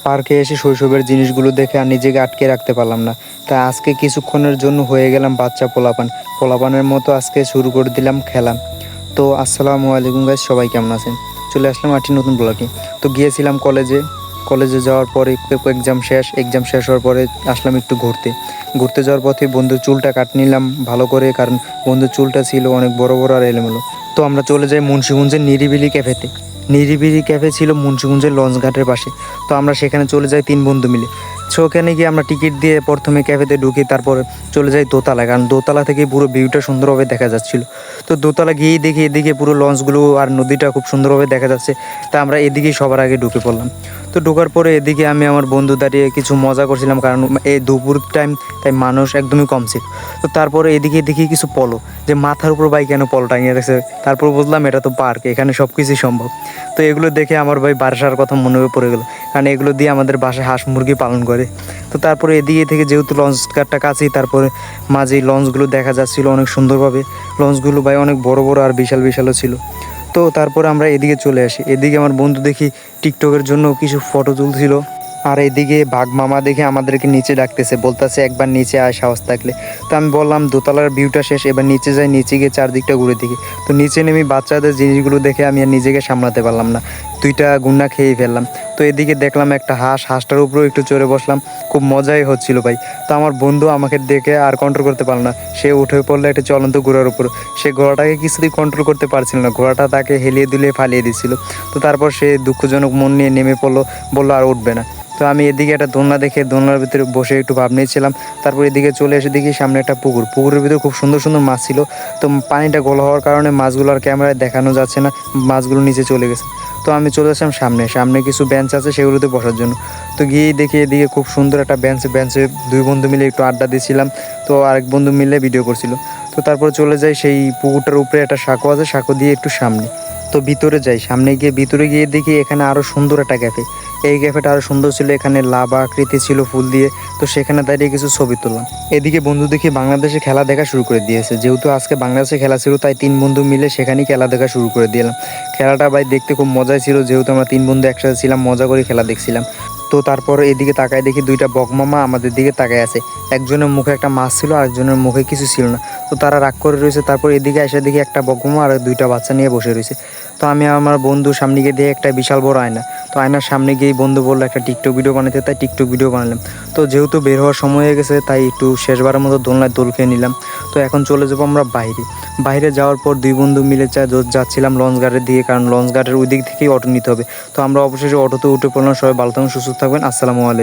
পার্কে এসে শৈশবের জিনিসগুলো দেখে আর নিজেকে আটকে রাখতে পারলাম না। তাই আজকে কিছুক্ষণের জন্য হয়ে গেলাম বাচ্চা পোলাপানের মতো আজকে শুরু করে দিলাম খেলা। তো আসসালামু আলাইকুম গাইস, সবাই কেমন আছেন? চলে আসলাম একটি নতুন ব্লগে। তো গিয়েছিলাম কলেজে যাওয়ার পরে এক্সাম শেষ হওয়ার পরে আসলাম একটু ঘুরতে যাওয়ার পথে বন্ধুর চুলটা কাট নিলাম ভালো করে, কারণ বন্ধুর চুলটা ছিল অনেক বড় বড় আর এলোমেলো। তো আমরা চলে যাই মুন্সিগঞ্জের নিরিবিলি ক্যাফে ছিল মুন্সিগঞ্জের লঞ্চ ঘাটের পাশে। তো আমরা সেখানে চলে যাই 3 বন্ধু মিলে। সো ওখানে গিয়ে আমরা টিকিট দিয়ে প্রথমে ক্যাফেতে ঢুকি, তারপরে চলে যাই দোতলায়, কারণ দোতলা থেকে পুরো ভিউটা সুন্দরভাবে দেখা যাচ্ছিলো। তো দোতলা গিয়েই দেখি এদিকে পুরো লঞ্চগুলো আর নদীটা খুব সুন্দরভাবে দেখা যাচ্ছে। তা আমরা এদিকেই সবার আগে ঢুকে পড়লাম। তো ঢোকার পরে এদিকে আমি আমার বন্ধু দাঁড়িয়ে কিছু মজা করছিলাম, কারণ এই দুপুর টাইম, তাই মানুষ একদমই কম ছিল। তো তারপরে এদিকে দেখি কিছু পলো, যে মাথার উপর ভাই কেন পলো টাঙিয়ে রাখছে। তারপর বুঝলাম এটা তো পার্ক, এখানে সব কিছুই সম্ভব। তো এগুলো দেখে আমার ভাই বাসার কথা মনে পড়ে গেলো, কারণ এগুলো দিয়ে আমাদের বাসায় হাঁস মুরগি পালন করে। তো তারপরে এদিকে থেকে যেহেতু লঞ্চ ঘাটটা কাছেই, তারপরে মাঝেই লঞ্চগুলো দেখা যাচ্ছিলো অনেক সুন্দরভাবে। লঞ্চগুলো ভাই অনেক বড় বড় আর বিশালও ছিল। তো তারপরে আমরা এদিকে চলে আসি। এদিকে আমার বন্ধু দেখি টিকটকের জন্য কিছু ফটো তুলছিল, আর এদিকে বাঘ মামা দেখে আমাদেরকে নিচে ডাকতেছে, বলতেছে একবার নিচে আয় সাহস থাকলে। তো আমি বললাম দোতলার ভিউটা শেষ, এবার নিচে যাই, নিচে গিয়ে চারদিকটা ঘুরে দেখি। তো নিচে নেমে বাচ্চাদের জিনিসগুলো দেখে আমি আর নিজেকে সামলাতে পারলাম না, 2টা গুন্না খেয়েই ফেললাম। তো এদিকে দেখলাম একটা হাঁসটার উপরেও একটু চড়ে বসলাম, খুব মজাই হচ্ছিল ভাই। তো আমার বন্ধু আমাকে দেখে আর কন্ট্রোল করতে পারল না, সে উঠে পড়লো একটা চলন্ত ঘোড়ার উপর। সে ঘোড়াটাকে কিছুতেই কন্ট্রোল করতে পারছিল না, ঘোড়াটা তাকে হেলিয়ে দুলিয়ে ফালিয়ে দিচ্ছিল। তো তারপর সে দুঃখজনক মন নিয়ে নেমে বললো আর উঠবে না। তো আমি এদিকে একটা দোলনা দেখে দোলনার ভিতরে বসে একটু ভাব নিয়েছিলাম। তারপর এদিকে চলে এসে দেখি সামনে একটা পুকুরের ভিতরে খুব সুন্দর সুন্দর মাছ ছিল। তো পানিটা গোলা হওয়ার কারণে মাছগুলো আর ক্যামেরায় দেখানো যাচ্ছে না, মাছগুলো নিচে চলে গেছে। তো আমি চলে আসলাম সামনে কিছু বেঞ্চ আছে সেগুলোতে বসার জন্য। তো গিয়েই দেখি এদিকে খুব সুন্দর একটা বেঞ্চে 2 বন্ধু মিলে একটু আড্ডা দিয়েছিলাম। তো আরেক বন্ধু মিলে ভিডিও করছিল। তো তারপর চলে যাই সেই পুকুরটার উপরে একটা সাঁকো আছে, সাঁকো দিয়ে একটু সামনে। তো ভিতরে ভিতরে গিয়ে দেখি এখানে আরও সুন্দর একটা ক্যাফে। এই ক্যাফেটা আরও সুন্দর ছিল, এখানে লাভা আকৃতি ছিল ফুল দিয়ে। তো সেখানে দাঁড়িয়ে কিছু ছবি তুললাম। এদিকে বন্ধু দেখি বাংলাদেশে খেলা দেখা শুরু করে দিয়েছে, যেহেতু আজকে বাংলাদেশে খেলা ছিল, তাই 3 বন্ধু মিলে সেখানেই খেলা দেখা শুরু করে দিলাম। খেলাটা ভাই দেখতে খুব মজাই ছিল, যেহেতু আমরা 3 বন্ধু একসাথে ছিলাম, মজা করে খেলা দেখছিলাম। তো তারপর এদিকে তাকায় দেখি 2টা বকমামা আমাদের দিকে তাকায় আছে। একজনের মুখে একটা মাছ ছিল, আরেকজনের মুখে কিছু ছিল না। তো তারা রাগ করে রয়েছে। তারপর এদিকে এসে দেখি একটা বকমামা আর 2টা বাচ্চা নিয়ে বসে রয়েছে। তো আমি আমার বন্ধু সামনে গিয়ে দিয়ে একটা বিশাল বড় আয়না। তো আয়নার সামনে গিয়েই বন্ধু বললো একটা টিকটক ভিডিও বানাতে, তাই টিকটক ভিডিও বানালাম। তো যেহেতু বের হওয়ার সময় হয়ে গেছে, তাই একটু শেষবারের মতো দোলনায় দোল খেয়ে নিলাম। তো এখন চলে যাবো আমরা বাইরে যাওয়ার পর 2 বন্ধু মিলে যাচ্ছিলাম লঞ্চ ঘাটের দিকে, কারণ লঞ্চ ঘাটের ওই দিক থেকেই অটো নিতে হবে। তো আমরা অবশেষে অটোতে উঠে পড়লাম। সবাই ভালো থাকবেন, সুস্থ থাকবেন। আসসালামু আলাইকুম।